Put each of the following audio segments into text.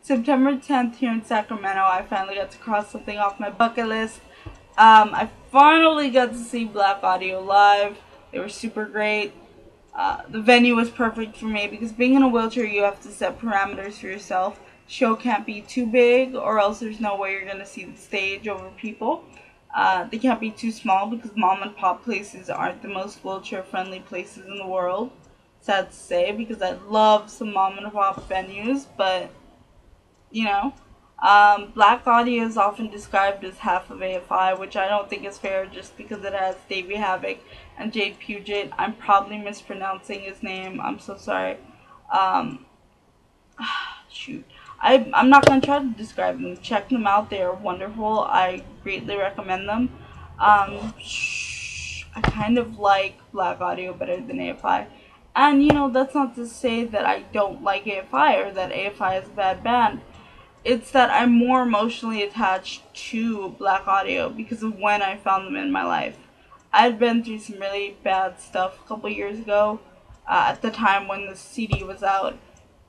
September 10th here in Sacramento, I finally got to cross something off my bucket list. I finally got to see Blaqk Audio live. They were super great. The venue was perfect for me because being in a wheelchair, you have to set parameters for yourself. Show can't be too big or else there's no way you're going to see the stage over people. They can't be too small because mom and pop places aren't the most wheelchair friendly places in the world. Sad to say, because I love some mom and pop venues, but you know, Blaqk Audio is often described as half of AFI, which I don't think is fair just because it has Davey Havoc and Jade Puget. I'm probably mispronouncing his name. I'm so sorry. Shoot. I'm not going to try to describe them. Check them out. They are wonderful. I greatly recommend them. I kind of like Blaqk Audio better than AFI. And, you know, that's not to say that I don't like AFI or that AFI is a bad band. It's that I'm more emotionally attached to Blaqk Audio because of when I found them in my life. I'd been through some really bad stuff a couple years ago, at the time when the CD was out,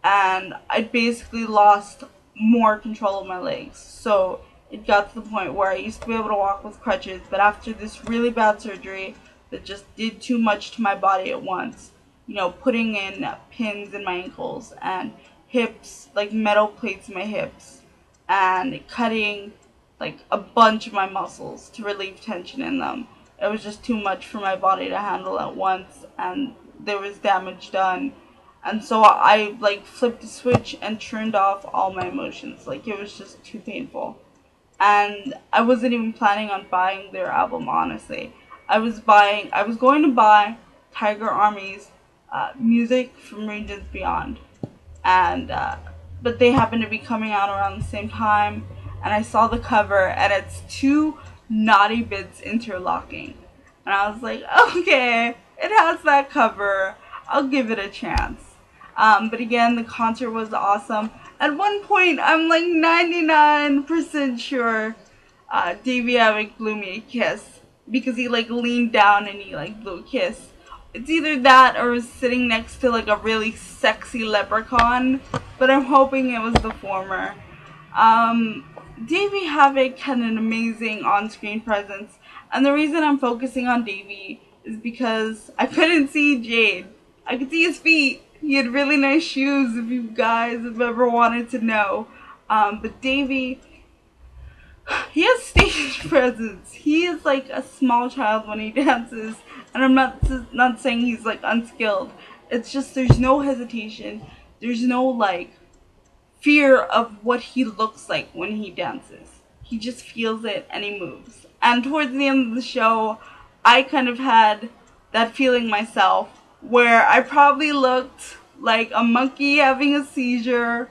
and I basically lost more control of my legs. So it got to the point where I used to be able to walk with crutches, but after this really bad surgery that just did too much to my body at once, you know, putting in pins in my ankles and hips, like metal plates in my hips, and cutting like a bunch of my muscles to relieve tension in them. It was just too much for my body to handle at once, and there was damage done. And so I like flipped a switch and turned off all my emotions. Like, it was just too painful. And I wasn't even planning on buying their album, honestly. I was going to buy Tiger Army's Music from Regions Beyond. And but they happened to be coming out around the same time, and I saw the cover and it's two naughty bits interlocking, and I was like, okay, it has that cover, I'll give it a chance. But again, the concert was awesome. At one point, I'm like 99% sure Davey Havoc blew me a kiss because he like leaned down and he like blew a kiss. It's either that or was sitting next to like a really sexy leprechaun, but I'm hoping it was the former. Davey Havoc had an amazing on-screen presence, and the reason I'm focusing on Davey is because I couldn't see Jade. I could see his feet. He had really nice shoes, if you guys have ever wanted to know. But Davey, he has stage presence. He is like a small child when he dances. And I'm not saying he's like unskilled. It's just there's no hesitation. There's no like fear of what he looks like when he dances. He just feels it and he moves. And towards the end of the show, I kind of had that feeling myself, where I probably looked like a monkey having a seizure,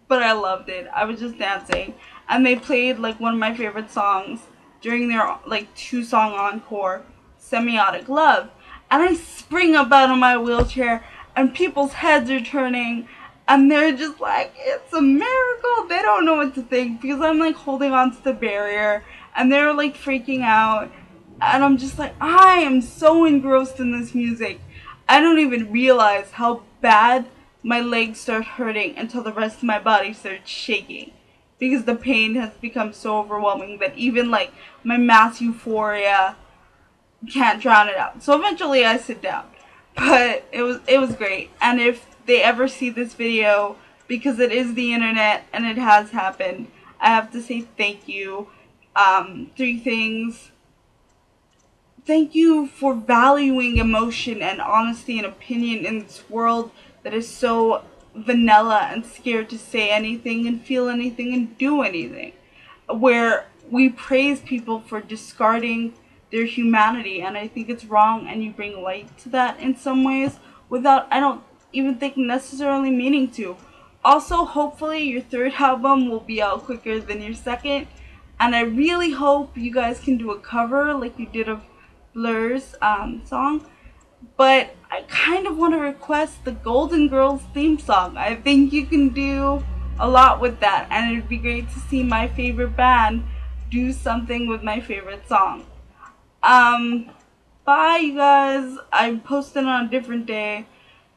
but I loved it. I was just dancing. And they played like one of my favorite songs during their like 2-song encore, Semiotic Love, and I spring up out of my wheelchair and people's heads are turning and they're just like, it's a miracle. They don't know what to think because I'm like holding on to the barrier and they're like freaking out, and I'm just like, I am so engrossed in this music. I don't even realize how bad my legs start hurting until the rest of my body starts shaking because the pain has become so overwhelming that even like my mass euphoria can't drown it out. So eventually I sit down, but it was great. And if they ever see this video, because it is the internet and it has happened, I have to say thank you. 3 things. Thank you for valuing emotion and honesty and opinion in this world that is so vanilla and scared to say anything and feel anything and do anything, where we praise people for discarding their humanity, and I think it's wrong, and you bring light to that in some ways without, I don't even think, necessarily meaning to. Also, hopefully your 3rd album will be out quicker than your 2nd, and I really hope you guys can do a cover like you did of Blur's song, but I kind of want to request the Golden Girls theme song. I think you can do a lot with that, and it would be great to see my favorite band do something with my favorite song. Bye, you guys. I'm posting on a different day,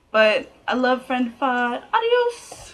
but I love Friend Pod. Adios.